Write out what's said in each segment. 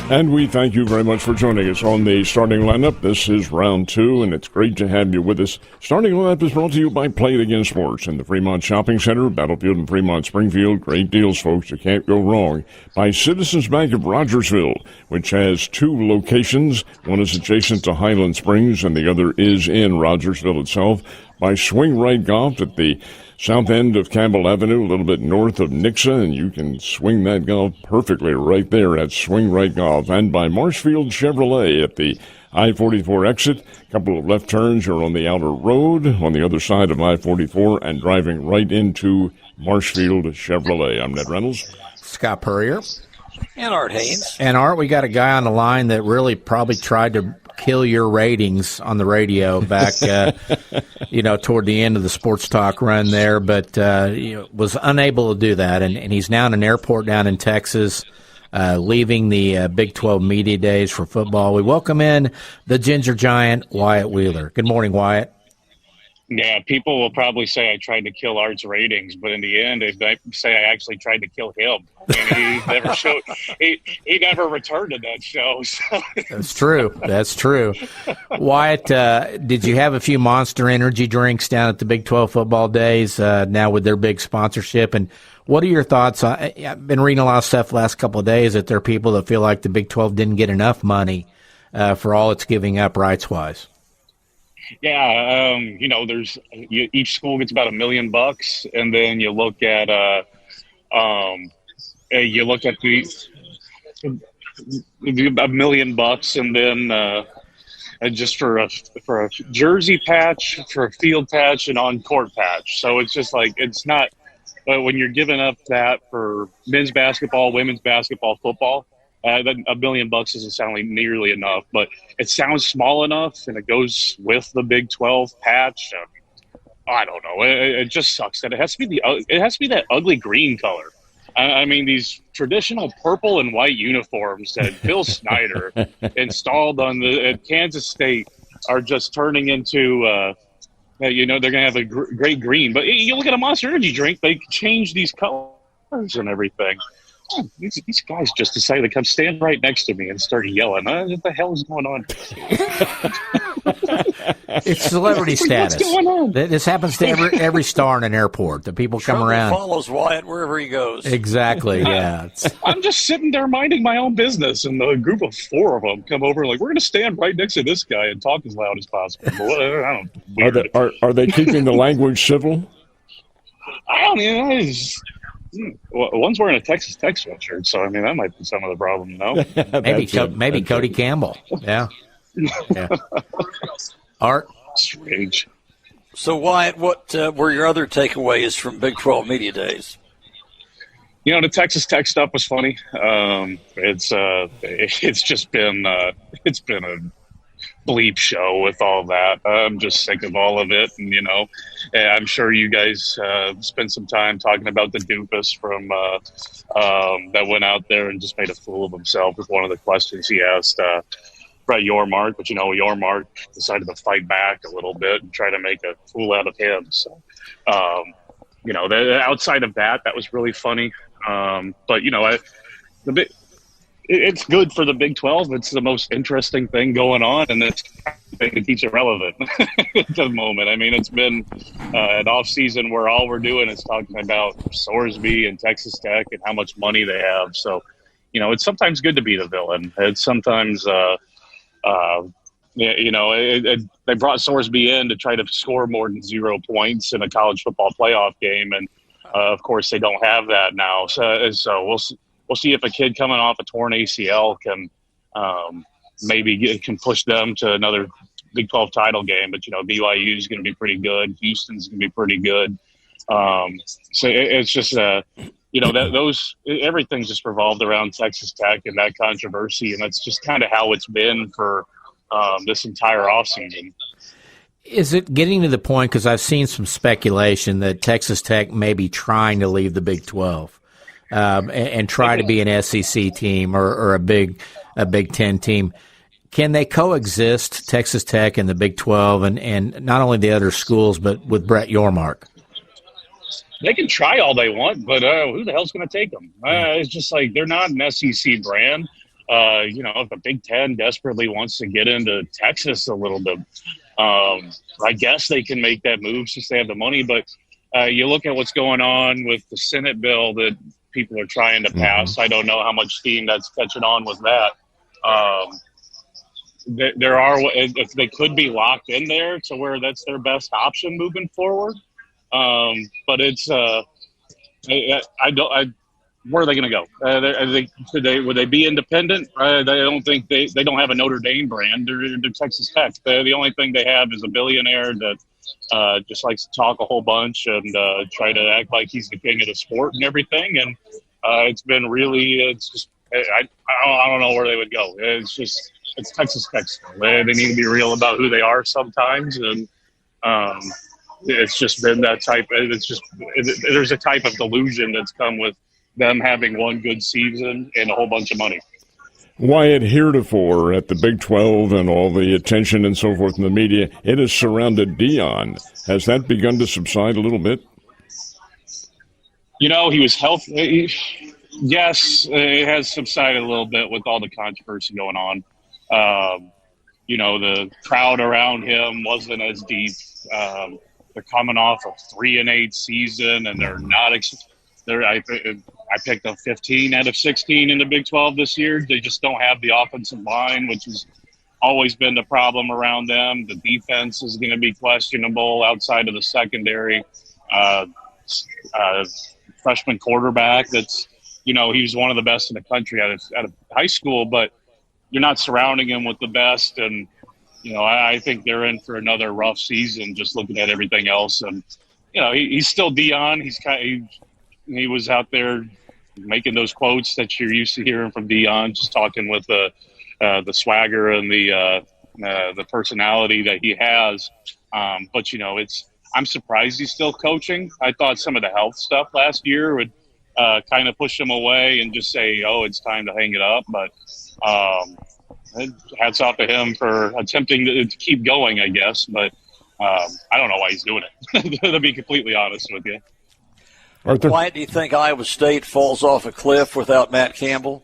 And we thank you very much for joining us on the starting lineup. This is round 2, and it's great to have you with us. Starting lineup is brought to you by Play It Again Sports in the Fremont Shopping Center, Battlefield and Fremont Springfield. Great deals, folks. You can't go wrong. By Citizens Bank of Rogersville, which has 2 locations. One is adjacent to Highland Springs, and the other is in Rogersville itself. By Swing Right Golf at the south end of Campbell Avenue, a little bit north of Nixa, and you can swing that golf perfectly right there at Swing Right Golf. And by Marshfield Chevrolet at the I-44 exit. A couple of left turns. You're on the outer road on the other side of I-44 and driving right into Marshfield Chevrolet. I'm Ned Reynolds. Scott Purrier. And Art Haynes. And Art, we got a guy on the line that really probably tried to kill your ratings on the radio back, toward the end of the sports talk run there, but was unable to do that. And he's now in an airport down in Texas, leaving the Big 12 media days for football. We welcome in the Ginger Giant, Wyatt Wheeler. Good morning, Wyatt. Yeah, people will probably say I tried to kill Art's ratings, but in the end, they say I actually tried to kill him. And he never showed. He never returned to that show. So. That's true. That's true. Wyatt, did you have a few Monster Energy drinks down at the Big 12 football days? Now with their big sponsorship, and what are your thoughts? I've been reading a lot of stuff the last couple of days that there are people that feel like the Big 12 didn't get enough money for all it's giving up rights wise. Yeah, there's each school gets about $1 million, and then you look at the $1 million, and then just for a jersey patch, for a field patch, and on-court patch. So it's just like it's not. But when you're giving up that for men's basketball, women's basketball, football. Then $1 million doesn't sound like nearly enough, but it sounds small enough, and it goes with the Big 12 patch. I don't know. It just sucks that it has to be that ugly green color. I mean, these traditional purple and white uniforms that Bill Snyder installed at Kansas State are just turning into. They're going to have a great green. But you look at a Monster Energy drink; they change these colors and everything. These guys just decided to come stand right next to me and start yelling. What the hell is going on? It's celebrity status. What's going on? This happens to every star in an airport. The people come around. Follows Wyatt wherever he goes. Exactly. Yeah. I'm just sitting there minding my own business, and a group of 4 of them come over like, we're going to stand right next to this guy and talk as loud as possible. Are they keeping the language civil? I don't know. One's wearing a Texas Tech sweatshirt, so I mean that might be some of the problem. No, maybe Cody Campbell. Yeah. Art. Strange. So Wyatt, what were your other takeaways from Big 12 media days? The Texas Tech stuff was funny. It's just been a bleep show with all that. I'm just sick of all of it, and I'm sure you guys spent some time talking about the doofus from that went out there and just made a fool of himself with one of the questions he asked Brett Yormark. But Yormark decided to fight back a little bit and try to make a fool out of him. So outside of that was really funny. It's good for the Big 12. It's the most interesting thing going on, and it's the thing that keeps it relevant at the moment. I mean, it's been an offseason where all we're doing is talking about Sorsby and Texas Tech and how much money they have. So, it's sometimes good to be the villain. It's sometimes, they brought Sorsby in to try to score more than 0 points in a college football playoff game, and of course they don't have that now. So we'll see if a kid coming off a torn ACL can can push them to another Big 12 title game. But, BYU is going to be pretty good. Houston's going to be pretty good. So it's just, everything's just revolved around Texas Tech and that controversy. And that's just kind of how it's been for this entire offseason. Is it getting to the point, because I've seen some speculation that Texas Tech may be trying to leave the Big 12? And try to be an SEC team or a Big Ten team. Can they coexist, Texas Tech and the Big 12, and not only the other schools, but with Brett Yormark? They can try all they want, but who the hell's going to take them? It's just like they're not an SEC brand. if the Big Ten desperately wants to get into Texas a little bit, I guess they can make that move since they have the money. But you look at what's going on with the Senate bill that people are trying to pass. I don't know how much steam that's catching on with that. There are, if they could be locked in there to where that's their best option moving forward. But it's, where are they going to go? Would they be independent? I don't think they don't have a Notre Dame brand. They're Texas Tech. The only thing they have is a billionaire that just likes to talk a whole bunch and try to act like he's the king of the sport and everything. And it's been really, I don't know where they would go. It's Texas Tech still. They need to be real about who they are sometimes. And it's just been that type. There's a type of delusion that's come with them having one good season and a whole bunch of money. Wyatt, heretofore at the Big 12 and all the attention and so forth in the media, it has surrounded Deion. Has that begun to subside a little bit? He was healthy. Yes, it has subsided a little bit with all the controversy going on. The crowd around him wasn't as deep. They're coming off a 3-8 season, and they're not. I picked up 15 out of 16 in the Big 12 this year. They just don't have the offensive line, which has always been the problem around them. The defense is going to be questionable outside of the secondary. Freshman quarterback that's, he was one of the best in the country out of high school, but you're not surrounding him with the best. And, I think they're in for another rough season just looking at everything else. And, he's still Deion. He was out there making those quotes that you're used to hearing from Deion, just talking with the swagger and the personality that he has. But I'm surprised he's still coaching. I thought some of the health stuff last year would kind of push him away and just say, "Oh, it's time to hang it up." But hats off to him for attempting to keep going, I guess. But I don't know why he's doing it. To be completely honest with you. Arthur? Why do you think Iowa State falls off a cliff without Matt Campbell?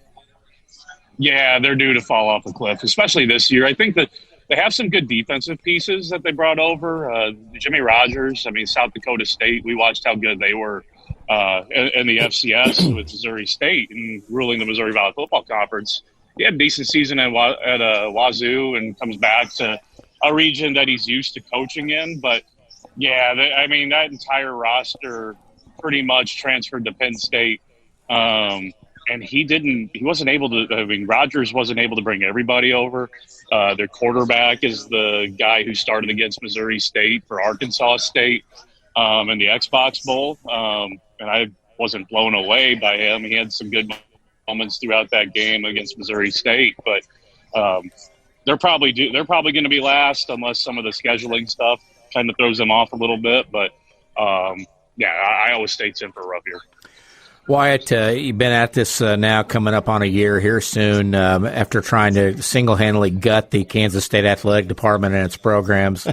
Yeah, they're due to fall off a cliff, especially this year. I think that they have some good defensive pieces that they brought over. Jimmy Rogers, South Dakota State, we watched how good they were in the FCS with Missouri State and ruling the Missouri Valley Football Conference. He had a decent season at Wazoo and comes back to a region that he's used to coaching in. But, yeah, that entire roster – pretty much transferred to Penn State. And Rodgers wasn't able to bring everybody over. Their quarterback is the guy who started against Missouri State for Arkansas State in the Xbox Bowl. And I wasn't blown away by him. He had some good moments throughout that game against Missouri State, but they're probably going to be last unless some of the scheduling stuff kind of throws them off a little bit. But Iowa State's in for a rough year. Wyatt, you've been at this now coming up on a year here soon after trying to single-handedly gut the Kansas State Athletic Department and its programs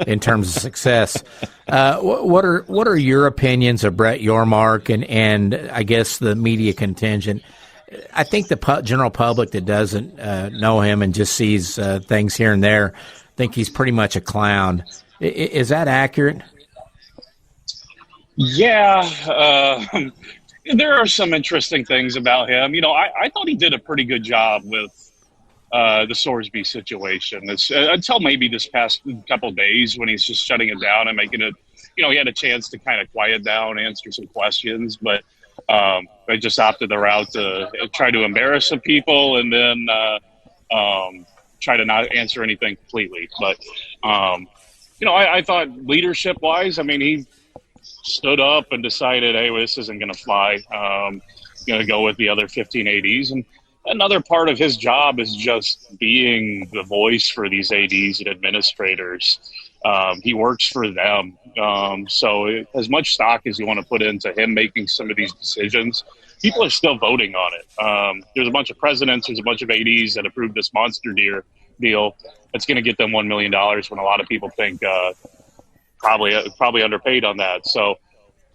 in terms of success. What are your opinions of Brett Yormark and I guess the media contingent? I think the general public that doesn't know him and just sees things here and there think he's pretty much a clown. Is that accurate? Yeah, there are some interesting things about him. I thought he did a pretty good job with the Sorsby situation. Until maybe this past couple of days when he's just shutting it down and making it, he had a chance to kind of quiet down, answer some questions, but they just opted the route to try to embarrass some people and then try to not answer anything completely. But, I thought leadership-wise, he stood up and decided, hey, well, this isn't going to fly. Going to go with the other 15 ADs. And another part of his job is just being the voice for these ADs and administrators. He works for them. So as much stock as you want to put into him making some of these decisions, people are still voting on it. There's a bunch of presidents, there's a bunch of ADs that approved this monster deal. It's going to get them $1 million when a lot of people think probably underpaid on that. So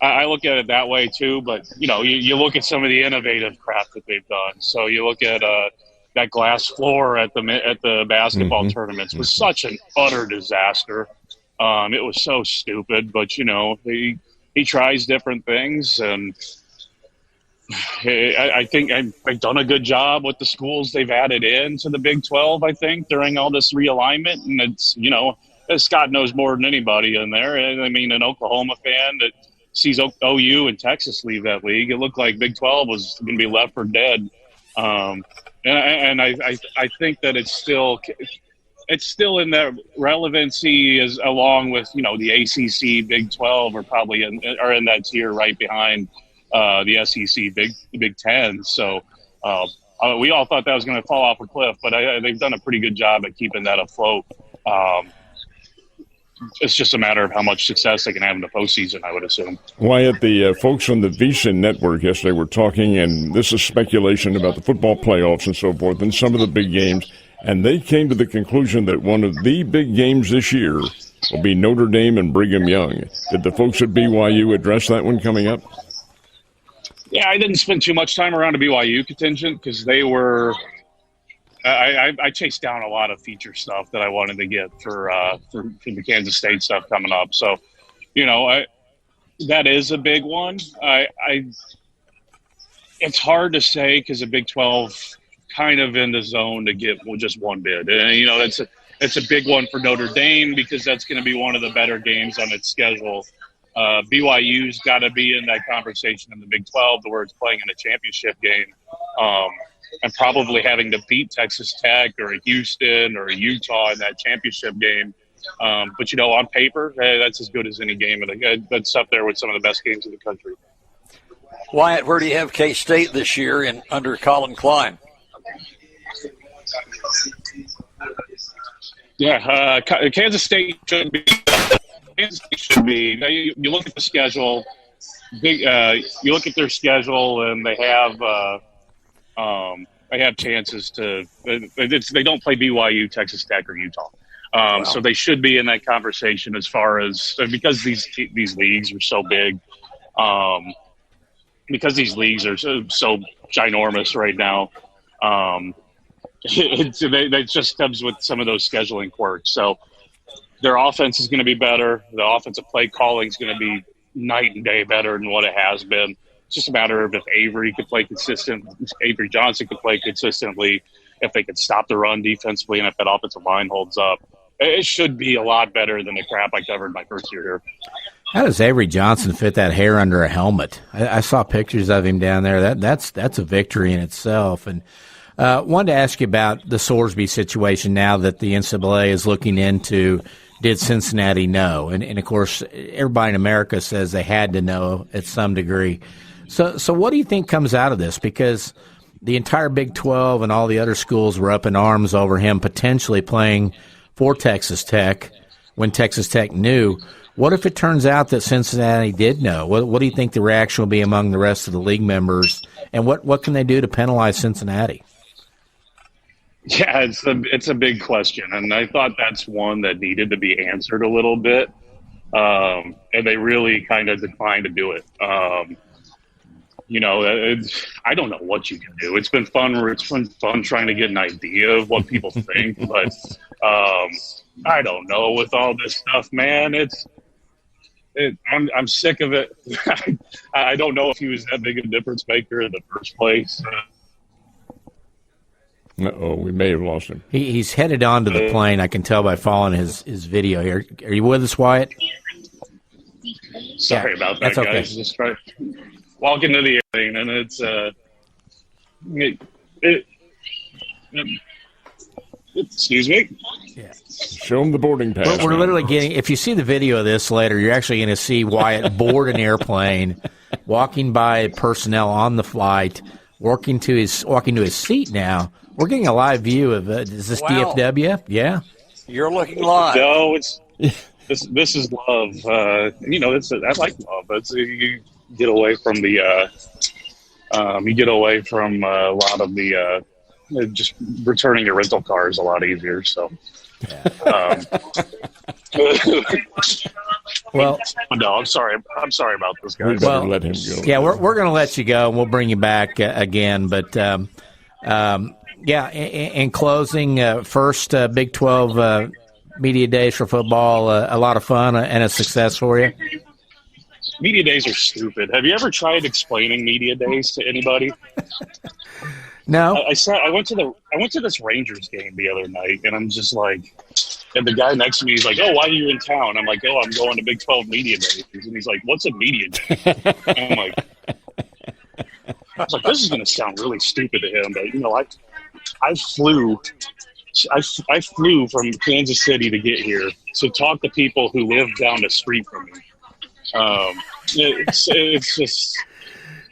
I look at it that way too. But you look at some of the innovative crap that they've done. So you look at that glass floor at the basketball tournaments was such an utter disaster. It was so stupid, but he tries different things, and I think I've done a good job with the schools they've added into the Big 12, I think, during all this realignment. And it's, Scott knows more than anybody in there. And I mean, an Oklahoma fan that sees OU and Texas leave that league, it looked like Big 12 was going to be left for dead. And I think that it's still in that relevancy as along with, the ACC, Big 12 are probably in that tier right behind the SEC, Big 10. So we all thought that was going to fall off a cliff, but they've done a pretty good job at keeping that afloat. It's just a matter of how much success they can have in the postseason, I would assume. Wyatt, the folks on the VSiN network yesterday were talking, and this is speculation about the football playoffs and so forth, and some of the big games, and they came to the conclusion that one of the big games this year will be Notre Dame and Brigham Young. Did the folks at BYU address that one coming up? Yeah, I didn't spend too much time around a BYU contingent because they were I chased down a lot of feature stuff that I wanted to get for the Kansas State stuff coming up. So, that is a big one. It's hard to say because the Big 12 kind of in the zone to get just one bid. And, it's a big one for Notre Dame because that's going to be one of the better games on its schedule. BYU's got to be in that conversation in the Big 12 where it's playing in a championship game. And probably having to beat Texas Tech or Houston or Utah in that championship game. But, on paper, that's as good as any game. And that's up there with some of the best games in the country. Wyatt, where do you have K-State this year under Colin Klein? Yeah, Kansas State should be. Now, you look at the schedule. You look at their schedule, and they have chances to. They don't play BYU, Texas Tech, or Utah, wow. So they should be in that conversation as far as because these leagues are so big, because these leagues are so ginormous right now. It just comes with some of those scheduling quirks. So their offense is going to be better. The offensive play calling is going to be night and day better than what it has been. It's just a matter of if Avery Johnson could play consistently, if they could stop the run defensively, and if that offensive line holds up. It should be a lot better than the crap I covered my first year here. How does Avery Johnson fit that hair under a helmet? I saw pictures of him down there. That's a victory in itself. And wanted to ask you about the Sorsby situation now that the NCAA is looking into. Did Cincinnati know? And of course, everybody in America says they had to know at some degree. So what do you think comes out of this? Because the entire Big 12 and all the other schools were up in arms over him potentially playing for Texas Tech when Texas Tech knew. What if it turns out that Cincinnati did know? What do you think the reaction will be among the rest of the league members? And what can they do to penalize Cincinnati? Yeah, it's a big question, and I thought that's one that needed to be answered a little bit, and they really kind of declined to do it. I don't know what you can do. It's been fun. It's been fun trying to get an idea of what people think, but I don't know with all this stuff, man. I'm sick of it. I don't know if he was that big a difference maker in the first place. We may have lost him. He's headed onto the plane. I can tell by following his video here. Are you with us, Wyatt? Sorry about that, guys. Okay. Just try walk into the airplane, and it's excuse me. Yeah. Show him the boarding pass. We're literally getting. If you see the video of this later, you're actually going to see Wyatt board an airplane, walking by personnel on the flight, walking to his seat now. We're getting a live view of it. Is this wow. DFW? Yeah. You're looking live. No, this is love. I like love. You get away from the a lot of the just returning your rental car is a lot easier. So. Well, no, I'm sorry about this, guys. Well, let him go. Yeah, we're going to let you go, and we'll bring you back again. But Yeah, in closing, first Big 12 media days for football, a lot of fun and a success for you. Media days are stupid. Have you ever tried explaining media days to anybody? No. I went to this Rangers game the other night, and I'm just like, and the guy next to me is like, "Oh, why are you in town?" I'm like, "Oh, I'm going to Big 12 media days," and he's like, "What's a media day?" And I'm like, I was like, this is going to sound really stupid to him, but I flew from Kansas City to get here to talk to people who live down the street from me. It's just,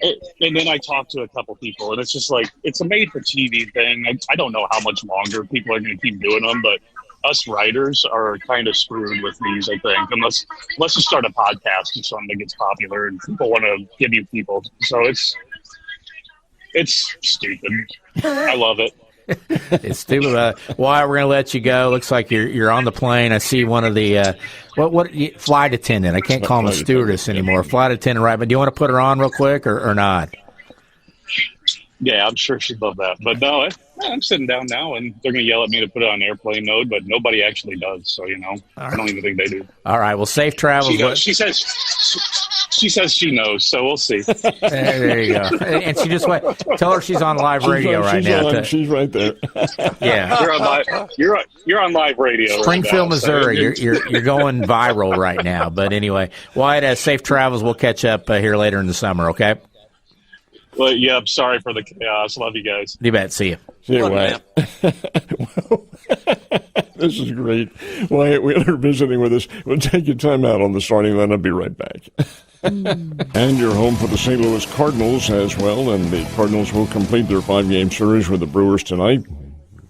and then I talked to a couple people, and it's just like, it's a made-for-TV thing. I don't know how much longer people are going to keep doing them, but us writers are kind of screwed with these, I think, unless you start a podcast or something that gets popular and people want to give you people. So it's stupid. I love it. It's stupid. Wyatt, we're going to let you go. Looks like you're on the plane. I see one of the what flight attendant. I can't call him a stewardess anymore. Flight attendant, right? But do you want to put her on real quick or not? Yeah, I'm sure she'd love that. But no, I'm sitting down now, and they're going to yell at me to put it on airplane mode, but nobody actually does. So, I don't even think they do. All right. Well, safe travels. She says she knows, so we'll see. There you go. And she just went. Tell her she's on live radio now. She's right there. Yeah, you're on live radio. Springfield, right now, Missouri. You're going viral right now. But anyway, Wyatt, safe travels. We'll catch up here later in the summer. Okay. Well, yeah. I'm sorry for the chaos. Love you guys. You bet. See you. See you, Wyatt. This is great. Wyatt Wheeler visiting with us. We'll take your time out on the starting line. I'll be right back. And you're home for the St. Louis Cardinals as well, and the Cardinals will complete their 5-game series with the Brewers tonight.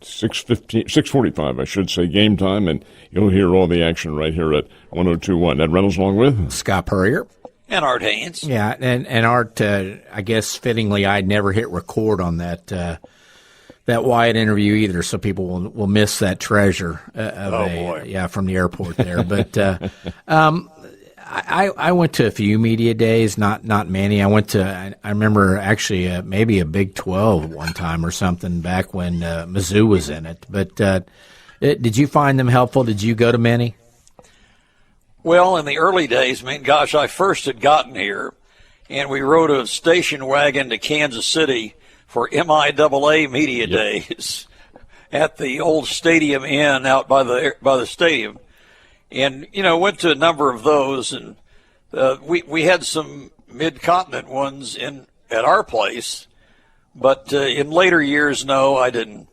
6:45, I should say, game time, and you'll hear all the action right here at 102.1. Ed Reynolds along with Scott Purrier. And Art Haynes. Yeah, and Art, I guess fittingly, I'd never hit record on that Wyatt interview either, so people will miss that treasure from the airport there. But I went to a few media days, not many. I remember actually maybe a Big 12 one time or something back when Mizzou was in it. But did you find them helpful? Did you go to many? Well, in the early days, I first had gotten here, and we rode a station wagon to Kansas City for MIAA media days at the old Stadium Inn out by the stadium. And, went to a number of those, and we had some mid-continent ones at our place, but in later years, no, I didn't.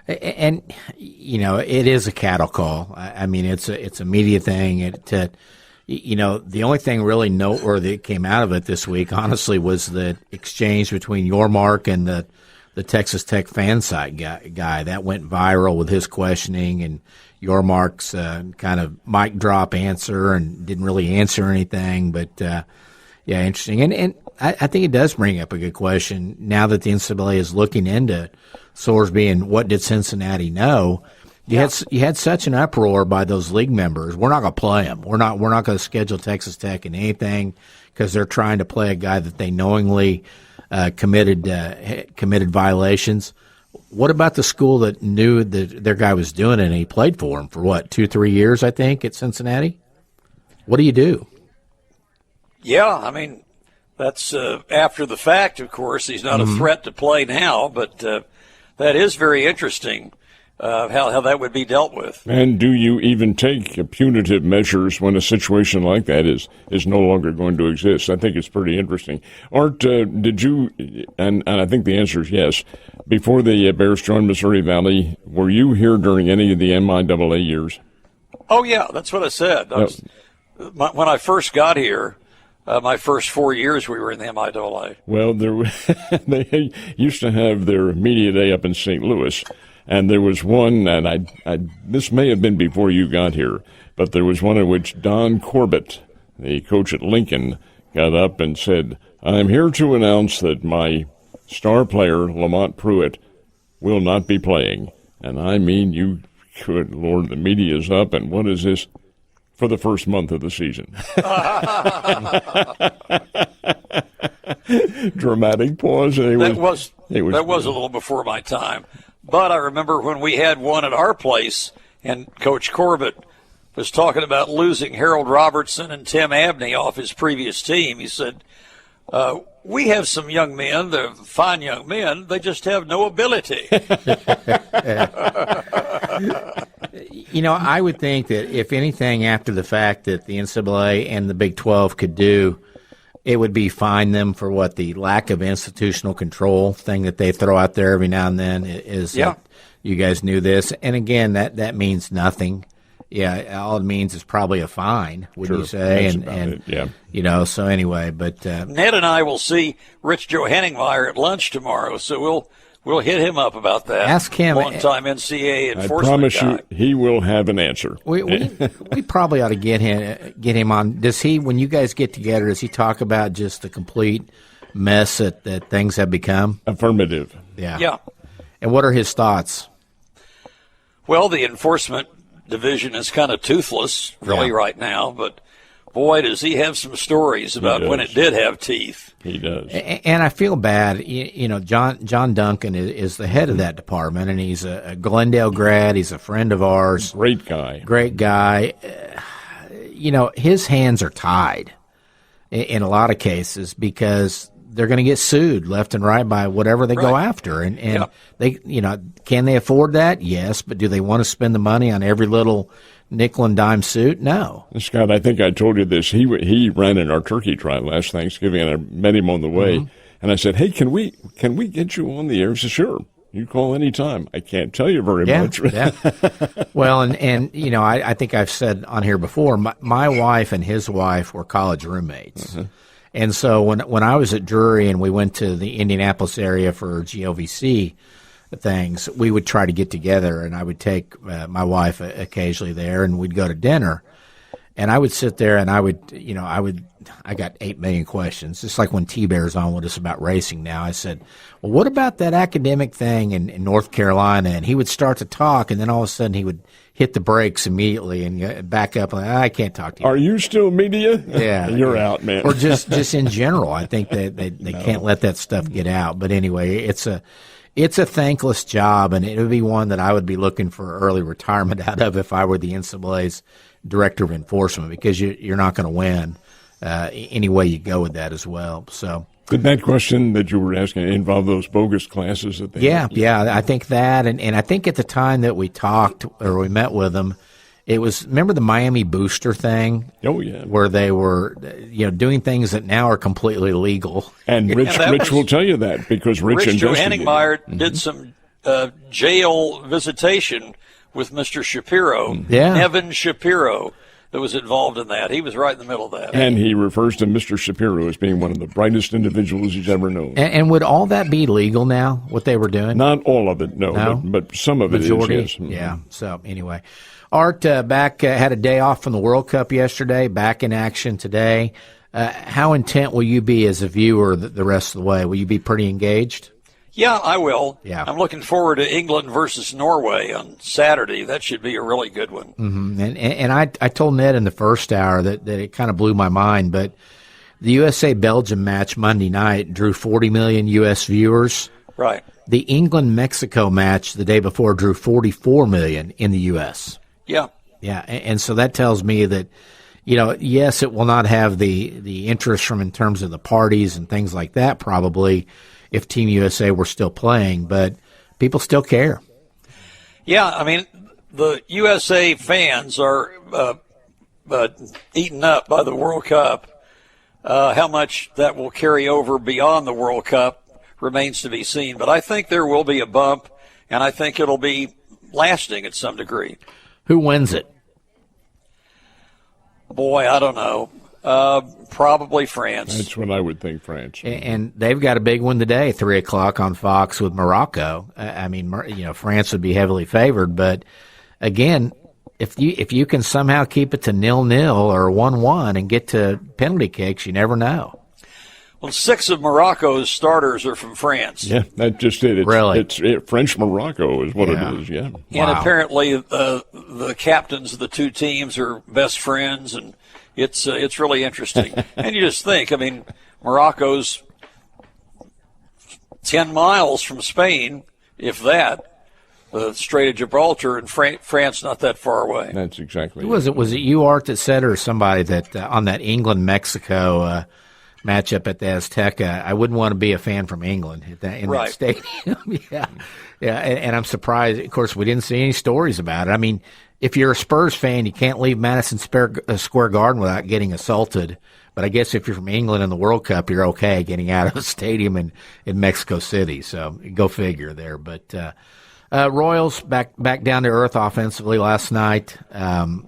And it is a cattle call. I mean, it's a media thing. The only thing really noteworthy that came out of it this week, honestly, was the exchange between Yormark and the Texas Tech fan site guy. That went viral with his questioning and Yormark's kind of mic drop answer and didn't really answer anything. But, interesting. And I think it does bring up a good question now that the NCAA is looking into Sorsby and what did Cincinnati know. You had such an uproar by those league members. We're not going to play them. We're not going to schedule Texas Tech in anything because they're trying to play a guy that they knowingly committed violations. What about the school that knew that their guy was doing it and he played for him for 2-3 years, I think, at Cincinnati? What do you do? Yeah, that's after the fact, of course. He's not a threat to play now, but that is very interesting. How that would be dealt with. And do you even take punitive measures when a situation like that is no longer going to exist? I think it's pretty interesting. Art, did you, and I think the answer is yes, before the Bears joined Missouri Valley, were you here during any of the MIAA years? Oh, yeah, that's what I said. When I first got here, my first 4 years we were in the MIAA. Well, they used to have their media day up in St. Louis. And there was one, and this may have been before you got here, but there was one in which Don Corbett, the coach at Lincoln, got up and said, "I'm here to announce that my star player, Lamont Pruitt, will not be playing." And you good Lord, the media's up, and what is this? for the first month of the season. Dramatic pause. That was a little before my time. But I remember when we had one at our place, and Coach Corbett was talking about losing Harold Robertson and Tim Abney off his previous team. He said, we have some young men, they're fine young men, they just have no ability. I would think that if anything after the fact that the NCAA and the Big 12 could do, it would be fine them for what the lack of institutional control thing that they throw out there every now and then is. Yeah. You guys knew this. And again, that means nothing. Yeah, all it means is probably a fine, would you say? So anyway, but Ned and I will see Rich Johanningmeyer at lunch tomorrow, so we'll hit him up about that. Ask him. One-time NCAA enforcement I promise guy. you, he will have an answer. We probably ought to get him on. Does he, when you guys get together, does he talk about just the complete mess that things have become? Affirmative. Yeah. And what are his thoughts? Well, the enforcement division is kind of toothless really right now, but boy, does he have some stories about when it did have teeth. He does. And I feel bad. John Duncan is the head of that department, and he's a Glendale grad. He's a friend of ours. Great guy. His hands are tied in a lot of cases because they're going to get sued left and right by whatever they go after. And they, can they afford that? Yes. But do they want to spend the money on every little nickel and dime suit? No. Scott, I think I told you this. He ran in our turkey trot last Thanksgiving, and I met him on the way. And I said, hey, can we get you on the air? He said, sure. You call any time. I can't tell you very much. Well, and I think I've said on here before, my wife and his wife were college roommates. And so when I was at Drury and we went to the Indianapolis area for GLVC things, we would try to get together, and I would take my wife occasionally there, and we'd go to dinner. And I would sit there and I got 8 million questions. Just like when T-Bear's on with us about racing now. I said, well, what about that academic thing in North Carolina? And he would start to talk, and then all of a sudden he would hit the brakes immediately and back up. Like, I can't talk to you. Are you still media? Yeah. You're out, man. Or just in general. I think that they can't let that stuff get out. But anyway, it's a thankless job, and it would be one that I would be looking for early retirement out of if I were the NCAA's director of enforcement, because you're not going to win any way you go with that as well. So, did that question that you were asking involve those bogus classes that they had? I think that, and I think at the time that we talked or we met with them, it was, remember the Miami booster thing? Oh, yeah. Where they were, doing things that now are completely legal. And Rich will tell you that because Rich Johanningmeyer did some jail visitation with Mr. Shapiro, Nevin Shapiro, that was involved in that. He was right in the middle of that. And he refers to Mr. Shapiro as being one of the brightest individuals he's ever known. And would all that be legal now, what they were doing? Not all of it, no. But some of Majority, it is, yes. Yeah. So anyway, Art back had a day off from the World Cup yesterday, back in action today. How intent will you be as a viewer the rest of the way? Will you be pretty engaged? Yeah, I will. Yeah. I'm looking forward to England versus Norway on Saturday. That should be a really good one. Mm-hmm. And I told Ned in the first hour that it kind of blew my mind, but the USA-Belgium match Monday night drew 40 million U.S. viewers. Right. The England-Mexico match the day before drew 44 million in the U.S. Yeah. Yeah, and so that tells me that, yes, it will not have the interest from in terms of the parties and things like that probably, if Team USA were still playing, but people still care. Yeah, I mean, the USA fans are eaten up by the World Cup. How much that will carry over beyond the World Cup remains to be seen. But I think there will be a bump, and I think it'll be lasting at some degree. Who wins it? Boy, I don't know. Probably France. That's what I would think, France. And they've got a big one today, 3 o'clock on Fox with Morocco. I mean, France would be heavily favored, but again, if you can somehow keep it to 0-0 or 1-1 and get to penalty kicks, you never know. Well, 6 of Morocco's starters are from France. Yeah, that's just it. Really? It's French Morocco is what it is, yeah. And apparently the captains of the two teams are best friends, and it's really interesting. And you just think, I mean, Morocco's 10 miles from Spain, if that. The Strait of Gibraltar, and France not that far away. That's exactly it. Was it you, Art, that said, or somebody that on that England-Mexico matchup at the Azteca, I wouldn't want to be a fan from England in that stadium. Yeah. And I'm surprised. Of course, we didn't see any stories about it. I mean, if you're a Spurs fan, you can't leave Madison Square Garden without getting assaulted. But I guess if you're from England in the World Cup, you're okay getting out of a stadium in Mexico City. So go figure there. But Royals back down to earth offensively last night.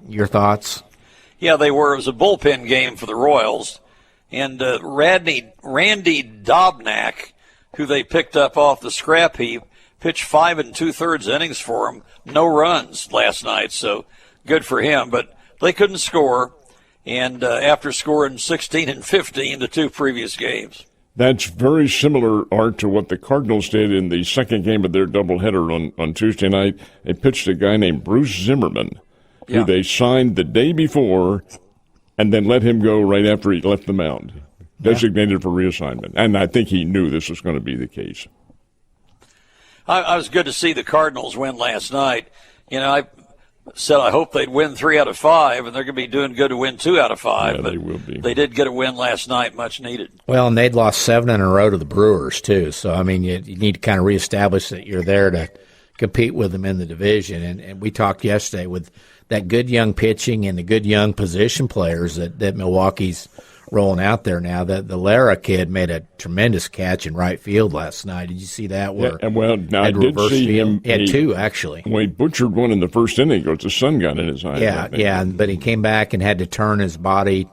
Your thoughts? Yeah, they were. It was a bullpen game for the Royals. And Randy Dobnak, who they picked up off the scrap heap, pitched 5 2/3 innings for him. No runs last night, so good for him. But they couldn't score, and after scoring 16 and 15 the two previous games. That's very similar, Art, to what the Cardinals did in the second game of their doubleheader on Tuesday night. They pitched a guy named Bruce Zimmerman, who they signed the day before and then let him go right after he left the mound, designated for reassignment. And I think he knew this was going to be the case. I was good to see the Cardinals win last night. You know, I said I hope they'd win 3 out of 5, and they're going to be doing good to win 2 out of 5. Yeah, but they will be. They did get a win last night, much needed. Well, and they'd lost 7 in a row to the Brewers, too. So, I mean, you need to kind of reestablish that you're there to compete with them in the division. And we talked yesterday with that good young pitching and the good young position players that Milwaukee's rolling out there now. That the Lara kid made a tremendous catch in right field last night. Did you see that? Yeah, well, now I did see him. He had 2, actually. Well, he butchered one in the first inning because the sun got in his eye. Yeah, but he came back and had to turn his body,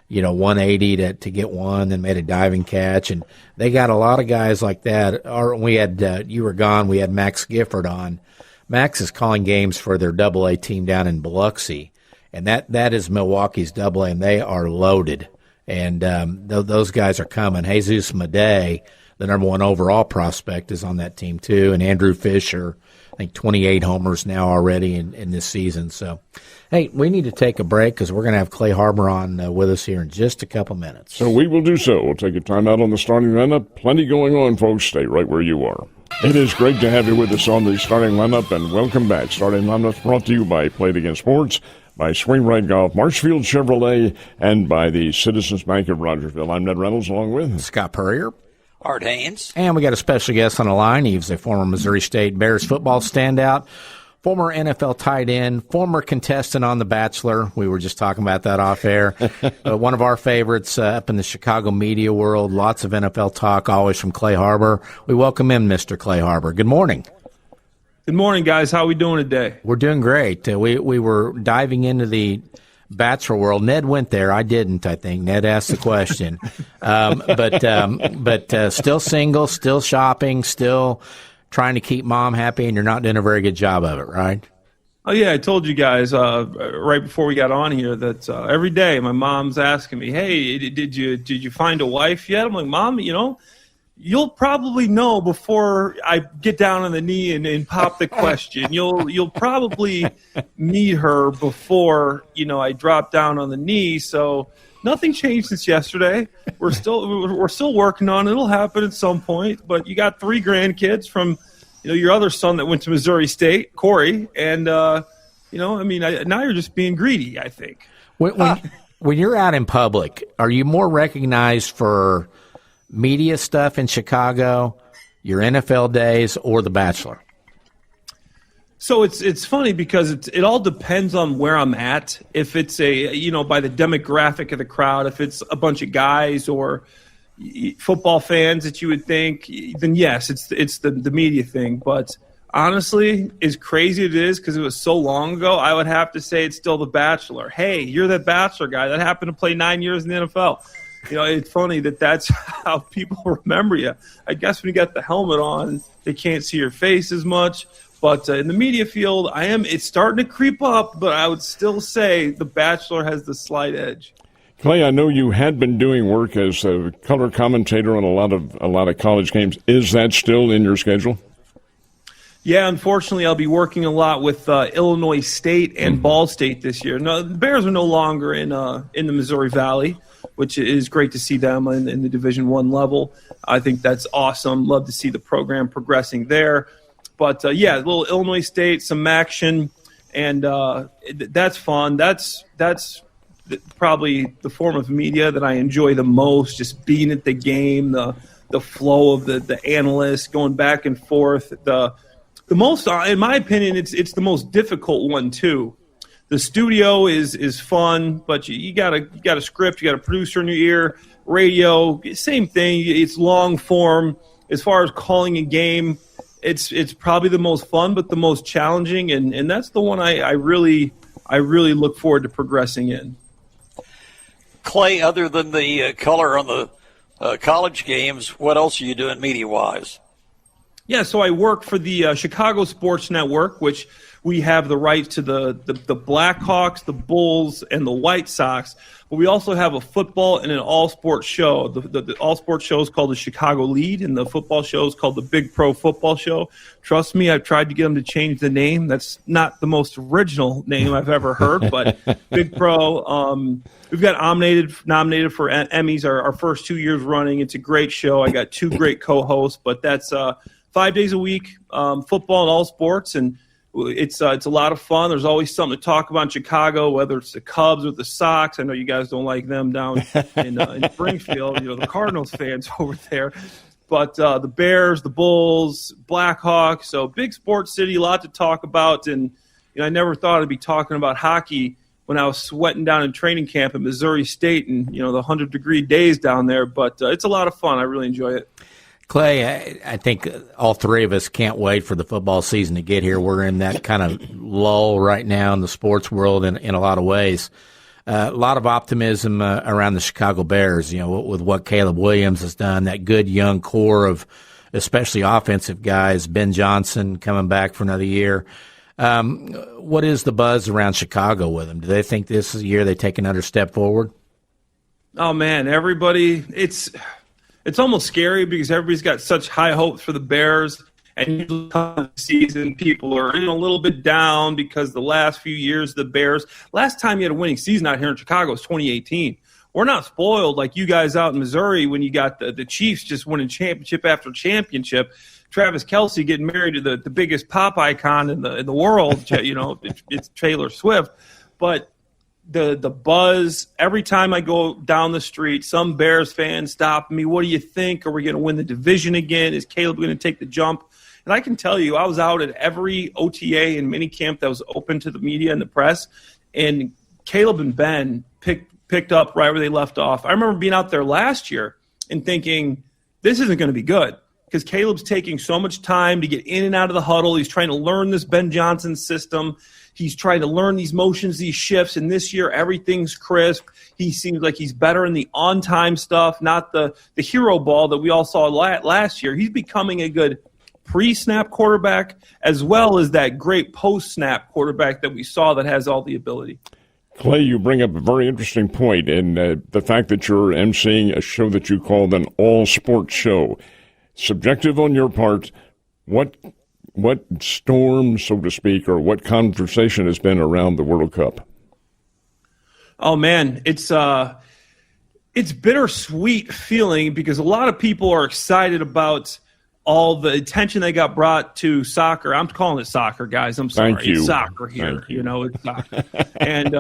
180 to get one, then made a diving catch. And they got a lot of guys like that. We had, you were gone, we had Max Gifford on. Max is calling games for their Double-A team down in Biloxi, and that is Milwaukee's Double-A, and they are loaded. And those guys are coming. Jesus Madej, the number 1 overall prospect, is on that team too, and Andrew Fisher, I think 28 homers now already in this season. So, hey, we need to take a break because we're going to have Clay Harbor on with us here in just a couple minutes. So we will do so. We'll take a timeout on the starting lineup. Plenty going on, folks. Stay right where you are. It is great to have you with us on the starting lineup, and welcome back. Starting lineup brought to you by Play It Again Sports, by Swing Right Golf, Marshfield Chevrolet, and by the Citizens Bank of Rogersville. I'm Ned Reynolds, along with Scott Purrier. Art Haynes. And we got a special guest on the line. He's a former Missouri State Bears football standout, former NFL tight end, former contestant on The Bachelor. We were just talking about that off air. One of our favorites up in the Chicago media world. Lots of NFL talk, always from Clay Harbor. We welcome in Mr. Clay Harbor. Good morning. Good morning, guys. How are we doing today? We're doing great. We were diving into the Bachelor world. Ned went there. I didn't, I think. Ned asked the question. But still single, still shopping, still trying to keep mom happy, and you're not doing a very good job of it, right? Oh, yeah. I told you guys right before we got on here that every day my mom's asking me, hey, did you find a wife yet? I'm like, Mom, you'll probably know before I get down on the knee and pop the question. You'll probably meet her before, I drop down on the knee. So nothing changed since yesterday. We're still working on it. It'll happen at some point. But you got 3 grandkids from, your other son that went to Missouri State, Corey. And, now you're just being greedy, I think. When you're out in public, are you more recognized for media stuff in Chicago, your NFL days, or The Bachelor? So it's funny because it all depends on where I'm at. If it's by the demographic of the crowd, if it's a bunch of guys or football fans that you would think, then yes, it's the media thing. But honestly, as crazy as it is, because it was so long ago, I would have to say it's still The Bachelor. Hey, you're that Bachelor guy that happened to play 9 years in the NFL. It's funny that's how people remember you. I guess when you got the helmet on, they can't see your face as much. But in the media field, it's starting to creep up, but I would still say The Bachelor has the slight edge. Clay, I know you had been doing work as a color commentator on a lot of college games. Is that still in your schedule? Yeah, unfortunately, I'll be working a lot with Illinois State and Ball State this year. No, the Bears are no longer in the Missouri Valley, which is great to see them in the Division I level. I think that's awesome. Love to see the program progressing there. But, yeah, a little Illinois State, some action, and that's fun. That's probably the form of media that I enjoy the most, just being at the game, the flow of the analysts going back and forth. The most, in my opinion, it's the most difficult one too. The studio is fun, but you got a script, you got a producer in your ear. Radio, same thing. It's long form. As far as calling a game, it's probably the most fun, but the most challenging, and that's the one I really look forward to progressing in. Clay, other than the color on the college games, what else are you doing media-wise? Yeah, so I work for the Chicago Sports Network, which we have the rights to the Blackhawks, the Bulls, and the White Sox. But we also have a football and an all-sports show. The all-sports show is called the Chicago Lead, and the football show is called the Big Pro Football Show. Trust me, I've tried to get them to change the name. That's not the most original name I've ever heard, but Big Pro. We've got nominated for Emmys our first 2 years running. It's a great show. I got two great co-hosts, but that's 5 days a week, football and all sports, and it's a lot of fun. There's always something to talk about in Chicago, whether it's the Cubs or the Sox. I know you guys don't like them down in Springfield, the Cardinals fans over there. But the Bears, the Bulls, Blackhawks, so big sports city, a lot to talk about. And I never thought I'd be talking about hockey when I was sweating down in training camp at Missouri State and, the 100-degree days down there. But it's a lot of fun. I really enjoy it. Clay, I think all three of us can't wait for the football season to get here. We're in that kind of lull right now in the sports world in a lot of ways. A lot of optimism around the Chicago Bears, with what Caleb Williams has done, that good young core of especially offensive guys, Ben Johnson coming back for another year. What is the buzz around Chicago with them? Do they think this is a year they take another step forward? Oh, man, everybody, it's almost scary because everybody's got such high hopes for the Bears, and usually the season people are a little bit down because the last few years the Bears, last time you had a winning season out here in Chicago was 2018. We're not spoiled like you guys out in Missouri when you got the Chiefs just winning championship after championship. Travis Kelce getting married to the biggest pop icon in the world. It's Taylor Swift, but the buzz, every time I go down the street, some Bears fans stop me. What do you think? Are we going to win the division again? Is Caleb going to take the jump? And I can tell you, I was out at every OTA and minicamp that was open to the media and the press, and Caleb and Ben picked up right where they left off. I remember being out there last year and thinking, this isn't going to be good because Caleb's taking so much time to get in and out of the huddle. He's trying to learn this Ben Johnson system. He's trying to learn these motions, these shifts, and this year everything's crisp. He seems like he's better in the on-time stuff, not the hero ball that we all saw last year. He's becoming a good pre-snap quarterback as well as that great post-snap quarterback that we saw that has all the ability. Clay, you bring up a very interesting point, and the fact that you're emceeing a show that you called an all-sports show. Subjective on your part, what storm, so to speak, or what conversation has been around the World Cup? Oh, man, it's bittersweet feeling because a lot of people are excited about all the attention they got brought to soccer. I'm calling it soccer, guys. I'm sorry. Thank you. It's soccer here. It's soccer. And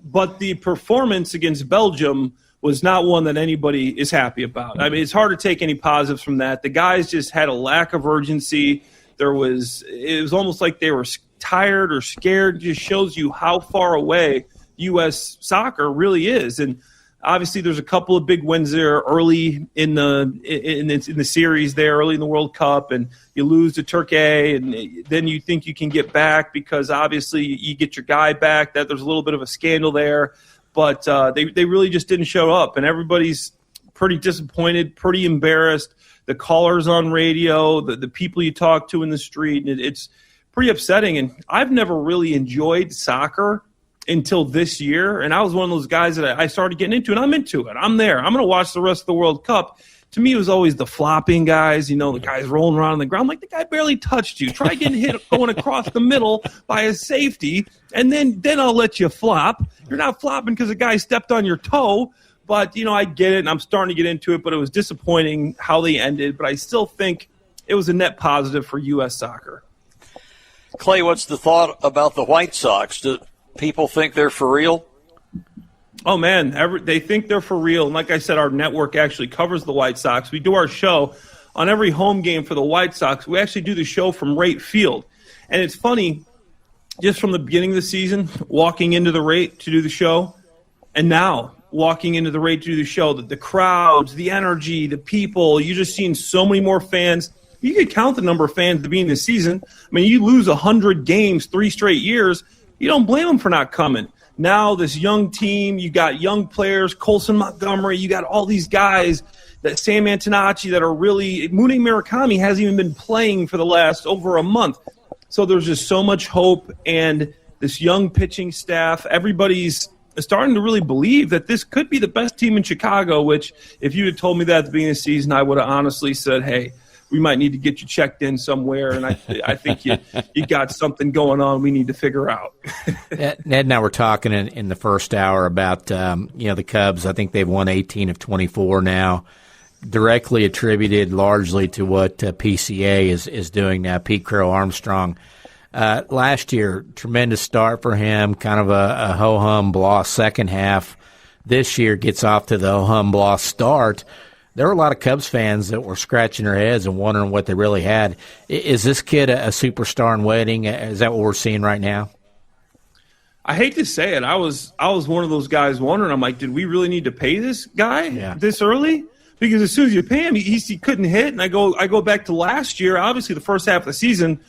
but the performance against Belgium was not one that anybody is happy about. I mean, it's hard to take any positives from that. The guys just had a lack of urgency. It was almost like they were tired or scared. It just shows you how far away U.S. soccer really is. And obviously, there's a couple of big wins there early in the series there, early in the World Cup, and you lose to Turkey, and then you think you can get back because obviously you get your guy back. That there's a little bit of a scandal there, but they really just didn't show up, and everybody's pretty disappointed, pretty embarrassed. The callers on radio, the people you talk to in the street, and it's pretty upsetting. And I've never really enjoyed soccer until this year, and I was one of those guys that I started getting into, and I'm into it. I'm there. I'm going to watch the rest of the World Cup to me, it was always the flopping guys, the guys rolling around on the ground. Like, the guy barely touched you. Try getting hit going across the middle by a safety, and then I'll let you flop. You're not flopping because a guy stepped on your toe. But, I get it, and I'm starting to get into it, but it was disappointing how they ended. But I still think it was a net positive for U.S. soccer. Clay, what's the thought about the White Sox? Do people think they're for real? Oh, man, they think they're for real. And like I said, our network actually covers the White Sox. We do our show on every home game for the White Sox. We actually do the show from right field. And it's funny, just from the beginning of the season, walking into the rate to do the show, and now walking into the rate to do the show, the crowds, the energy, the people, you're just seeing so many more fans. You could count the number of fans at the beginning of the season. I mean, you lose 100 games 3 straight years, you don't blame them for not coming. Now this young team, you got young players, Colson Montgomery, you got all these guys, that Sam Antonacci that are really – Mooney Murakami hasn't even been playing for the last over a month. So there's just so much hope, and this young pitching staff, everybody's starting to really believe that this could be the best team in Chicago, which if you had told me that at the beginning of the season, I would have honestly said, hey, we might need to get you checked in somewhere, and I think you got something going on we need to figure out. Ned and I were talking in the first hour about the Cubs. I think they've won 18 of 24 now, directly attributed largely to what PCA is doing now, Pete Crow Armstrong. Last year, tremendous start for him, kind of a ho-hum blah second half. This year gets off to the ho-hum blah start. There were a lot of Cubs fans that were scratching their heads and wondering what they really had. Is this kid a superstar in waiting? Is that what we're seeing right now? I hate to say it. I was one of those guys wondering. I'm like, did we really need to pay this guy this early? Because as soon as you pay him, he couldn't hit. And I go back to last year. Obviously, the first half of the season,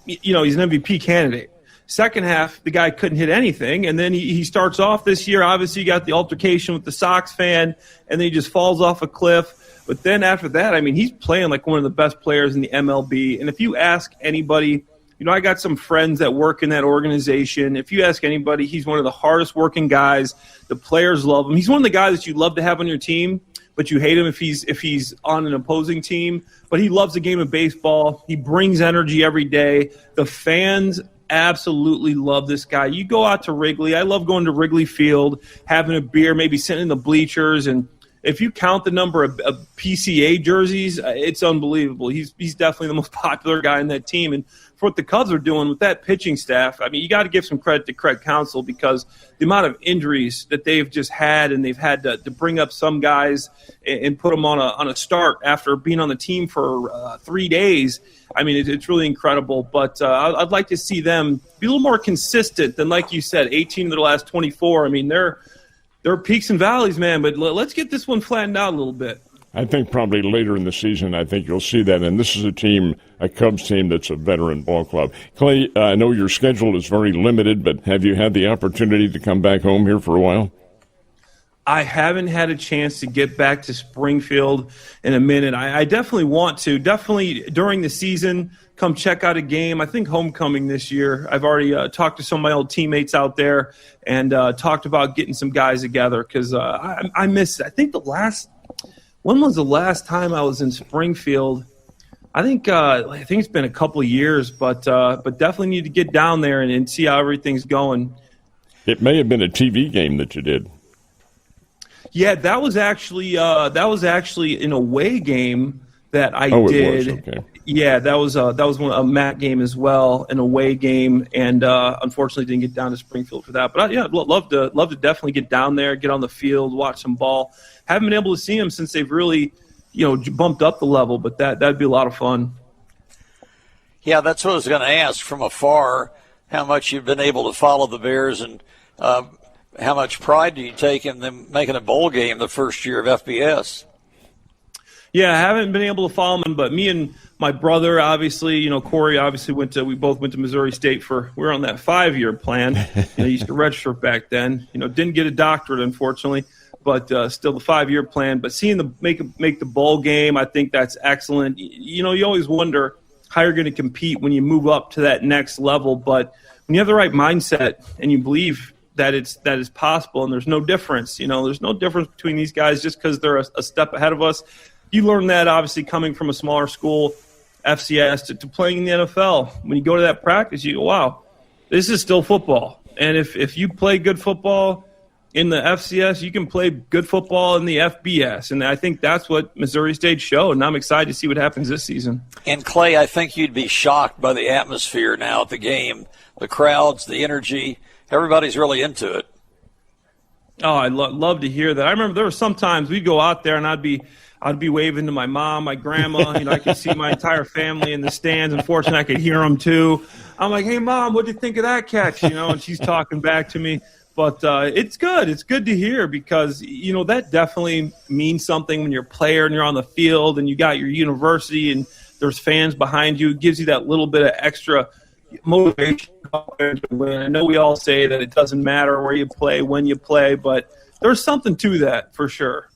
he's an MVP candidate. Second half, the guy couldn't hit anything, and then he starts off this year. Obviously, you got the altercation with the Sox fan, and then he just falls off a cliff. But then after that, I mean, he's playing like one of the best players in the MLB. And if you ask anybody, I got some friends that work in that organization. If you ask anybody, he's one of the hardest working guys. The players love him. He's one of the guys that you love to have on your team, but you hate him if he's on an opposing team. But he loves the game of baseball. He brings energy every day. The fans absolutely love this guy. You go out to Wrigley. I love going to Wrigley Field, having a beer, maybe sitting in the bleachers. And if you count the number of PCA jerseys, it's unbelievable. He's definitely the most popular guy in that team. And for what the Cubs are doing with that pitching staff, I mean, you got to give some credit to Craig Counsell, because the amount of injuries that they've just had, and they've had to bring up some guys and put them on a start after being on the team for 3 days. I mean, it's really incredible. But I'd like to see them be a little more consistent than, like you said, 18 of the last 24. I mean, there are peaks and valleys, man, but let's get this one flattened out a little bit. I think probably later in the season, I think you'll see that. And this is a Cubs team that's a veteran ball club. Clay, I know your schedule is very limited, but have you had the opportunity to come back home here for a while? I haven't had a chance to get back to Springfield in a minute. I definitely want to. Definitely during the season, come check out a game. I think homecoming this year. I've already talked to some of my old teammates out there and talked about getting some guys together, because I miss it. I think when was the last time I was in Springfield? I think it's been a couple of years, but definitely need to get down there and see how everything's going. It may have been a TV game that you did. Yeah, that was actually an away game that I did. It was, okay. Yeah, that was a MAC game as well, an away game, and unfortunately didn't get down to Springfield for that. But I'd love to definitely get down there, get on the field, watch some ball. Haven't been able to see them since they've really, bumped up the level, but that'd be a lot of fun. Yeah, that's what I was going to ask from afar, how much you've been able to follow the Bears, and how much pride do you take in them making a bowl game the first year of FBS? Yeah, I haven't been able to follow them, but me and my brother, obviously, Corey, obviously we both went to Missouri State we were on that 5-year plan. He used to redshirt back then. Didn't get a doctorate, unfortunately, but still the 5-year plan. But seeing them make the bowl game, I think that's excellent. You always wonder how you're going to compete when you move up to that next level. But when you have the right mindset and you believe that is possible, and there's no difference. There's no difference between these guys just because they're a step ahead of us. you learn that obviously coming from a smaller school, FCS, to playing in the NFL. When you go to that practice, you go, wow, this is still football. And if you play good football in the FCS, you can play good football in the FBS. And I think that's what Missouri State showed, and I'm excited to see what happens this season. And, Clay, I think you'd be shocked by the atmosphere now at the game, the crowds, the energy. Everybody's really into it. Oh, I'd love to hear that. I remember there were some times we'd go out there and I'd be waving to my mom, my grandma. I could see my entire family in the stands. Unfortunately, I could hear them too. I'm like, hey, Mom, what did you think of that catch? And she's talking back to me. But it's good. It's good to hear because, that definitely means something when you're a player and you're on the field and you got your university and there's fans behind you. It gives you that little bit of extra motivation. I know we all say that it doesn't matter where you play, when you play, but there's something to that for sure.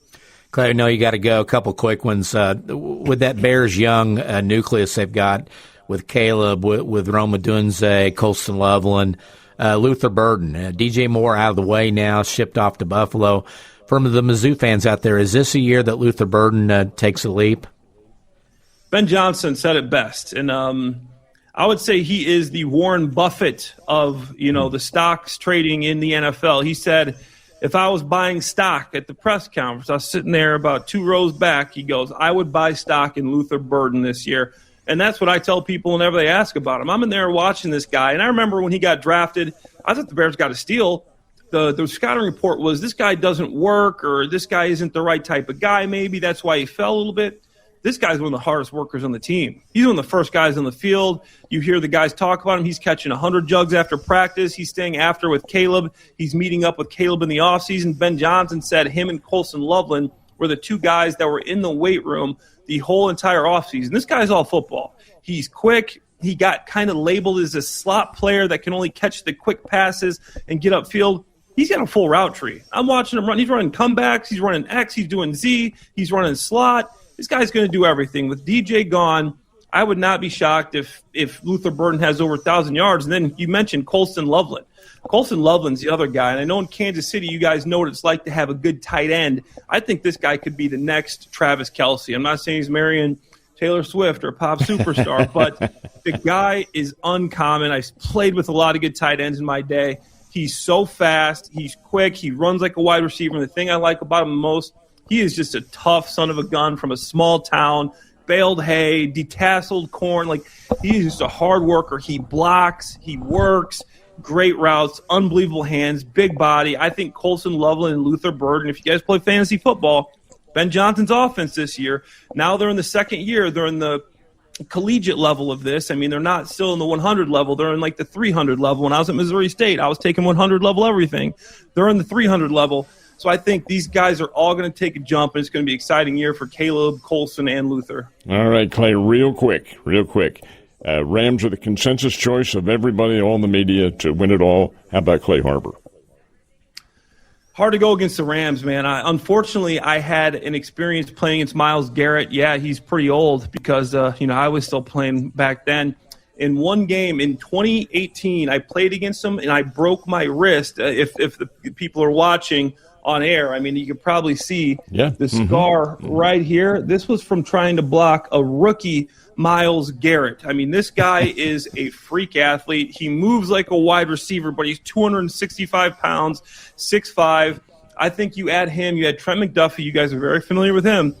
Clay, I know you got to go. A couple quick ones. With that Bears young nucleus they've got with Caleb, with Roma Dunze, Colston Loveland, Luther Burden, DJ Moore out of the way now, shipped off to Buffalo. From the Mizzou fans out there, is this a year that Luther Burden takes a leap? Ben Johnson said it best, and I would say he is the Warren Buffett of the stocks trading in the NFL. He said, if I was buying stock at the press conference, I was sitting there about 2 rows back. He goes, I would buy stock in Luther Burden this year. And that's what I tell people whenever they ask about him. I'm in there watching this guy, and I remember when he got drafted, I thought the Bears got a steal. The scouting report was this guy doesn't work, or this guy isn't the right type of guy maybe. That's why he fell a little bit. This guy's one of the hardest workers on the team. He's one of the first guys on the field. You hear the guys talk about him. He's catching 100 jugs after practice. He's staying after with Caleb. He's meeting up with Caleb in the offseason. Ben Johnson said him and Colston Loveland were the 2 guys that were in the weight room the whole entire offseason. This guy's all football. He's quick. He got kind of labeled as a slot player that can only catch the quick passes and get upfield. He's got a full route tree. I'm watching him run. He's running comebacks. He's running X. He's doing Z. He's running slot. This guy's going to do everything. With DJ gone, I would not be shocked if Luther Burden has over 1,000 yards. And then you mentioned Colston Loveland. Colston Loveland's the other guy. And I know in Kansas City you guys know what it's like to have a good tight end. I think this guy could be the next Travis Kelce. I'm not saying he's marrying Taylor Swift or a pop superstar, but the guy is uncommon. I've played with a lot of good tight ends in my day. He's so fast. He's quick. He runs like a wide receiver. And the thing I like about him the most, he is just a tough son of a gun from a small town, baled hay, detasseled corn. Like, he's just a hard worker. He blocks. He works. Great routes, unbelievable hands, big body. I think Colston Loveland and Luther Burden, if you guys play fantasy football, Ben Johnson's offense this year, now they're in the second year. They're in the collegiate level of this. I mean, they're not still in the 100 level. They're in like the 300 level. When I was at Missouri State, I was taking 100 level everything. They're in the 300 level. So I think these guys are all going to take a jump, and it's going to be an exciting year for Caleb, Colston, and Luther. All right, Clay, real quick. Rams are the consensus choice of everybody, all the media, to win it all. How about Clay Harbor? Hard to go against the Rams, man. Unfortunately, I had an experience playing against Myles Garrett. Yeah, he's pretty old because, I was still playing back then. In one game in 2018, I played against him, and I broke my wrist. If the people are watching on air, I mean, you could probably see the scar right here. This was from trying to block a rookie, Myles Garrett. I mean, this guy is a freak athlete. He moves like a wide receiver, but he's 265 pounds, 6'5". I think you add him, you had Trent McDuffie, you guys are very familiar with him,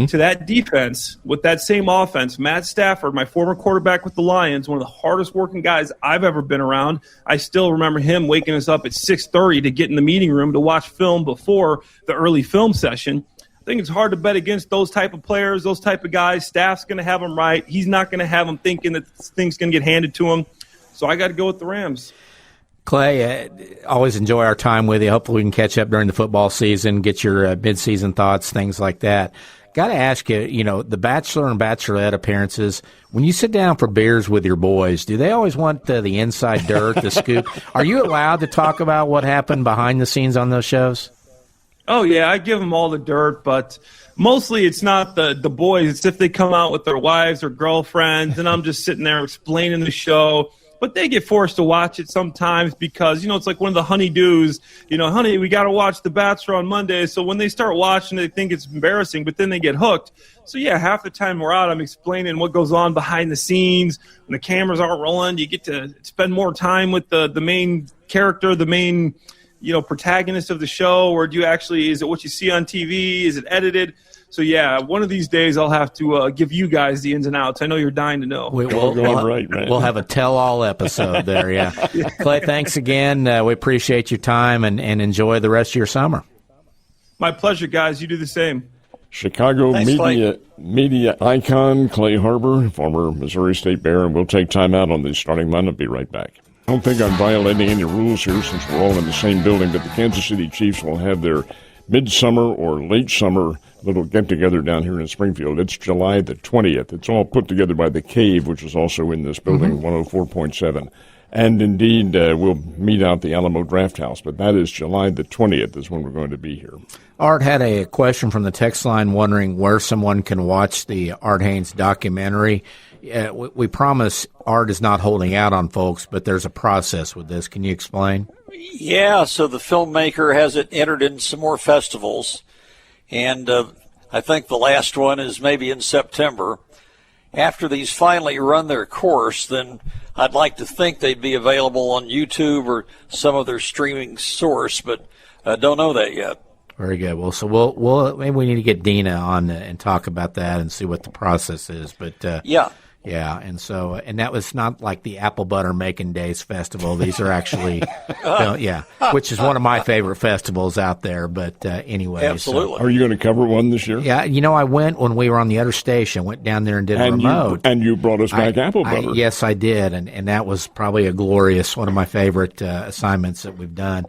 to that defense with that same offense. Matt Stafford, my former quarterback with the Lions, one of the hardest working guys I've ever been around. I still remember him waking us up at 6:30 to get in the meeting room to watch film before the early film session. I think it's hard to bet against those type of players, those type of guys. Staff's going to have them right. He's not going to have them thinking that thing's going to get handed to him. So I got to go with the Rams. Clay, always enjoy our time with you. Hopefully we can catch up during the football season, get your mid-season thoughts, things like that. Got to ask you, the Bachelor and Bachelorette appearances, when you sit down for beers with your boys, do they always want the inside dirt, the scoop? Are you allowed to talk about what happened behind the scenes on those shows? Oh, yeah, I give them all the dirt, but mostly it's not the boys. It's if they come out with their wives or girlfriends, and I'm just sitting there explaining the show. but they get forced to watch it sometimes because, it's like one of the honeydews, honey, we got to watch The Bachelor on Monday. So when they start watching, they think it's embarrassing, but then they get hooked. So, yeah, half the time we're out, I'm explaining what goes on behind the scenes. When the cameras aren't rolling, you get to spend more time with the main character, the main, protagonist of the show, or is it what you see on TV? Is it edited? So, yeah, one of these days I'll have to give you guys the ins and outs. I know you're dying to know. We'll have a tell-all episode there, yeah. Clay, thanks again. We appreciate your time, and enjoy the rest of your summer. My pleasure, guys. You do the same. Chicago media icon Clay Harbor, former Missouri State Bear, and we'll take time out on the starting lineup. Be right back. I don't think I'm violating any rules here since we're all in the same building, but the Kansas City Chiefs will have their midsummer or late summer little get-together down here in Springfield. It's July the 20th. It's all put together by The Cave, which is also in this building, 104.7. And indeed, we'll meet out the Alamo Draft House, but that is July the 20th is when we're going to be here. Art had a question from the text line wondering where someone can watch the Art Haynes documentary. We promise Art is not holding out on folks, but there's a process with this. Can you explain? Yeah, so the filmmaker has it entered in some more festivals, and I think the last one is maybe in September. After these finally run their course, then I'd like to think they'd be available on YouTube or some other streaming source, but don't know that yet. Very good. Well, so we'll maybe we need to get Dina on and talk about that and see what the process is. But yeah, and so that was not like the Apple Butter Making Days Festival. These are actually, which is one of my favorite festivals out there. But anyway, absolutely. So, are you going to cover one this year? Yeah, I went when we were on the other station. Went down there and did a remote. And you brought us back Apple Butter. Yes, I did, and that was probably one of my favorite assignments that we've done.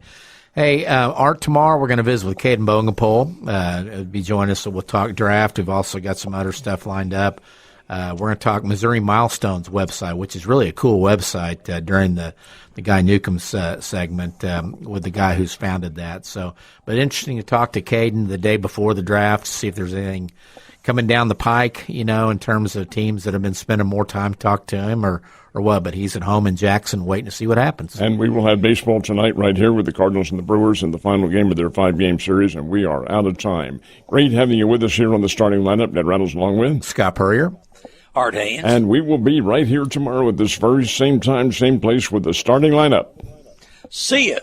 Hey, Art, tomorrow we're going to visit with Caden Bogapole. Be joining us, so we'll talk draft. We've also got some other stuff lined up. We're going to talk Missouri Milestones website, which is really a cool website during the Guy Newcomb's segment with the guy who's founded that. So, but interesting to talk to Caden the day before the draft to see if there's anything coming down the pike, in terms of teams that have been spending more time to talk to him or what. But he's at home in Jackson waiting to see what happens. And we will have baseball tonight right here with the Cardinals and the Brewers in the final game of their 5-game series, and we are out of time. Great having you with us here on the starting lineup. Ned Rattles along with Scott Purrier. Art Haynes. And we will be right here tomorrow at this very same time, same place with the starting lineup. See ya.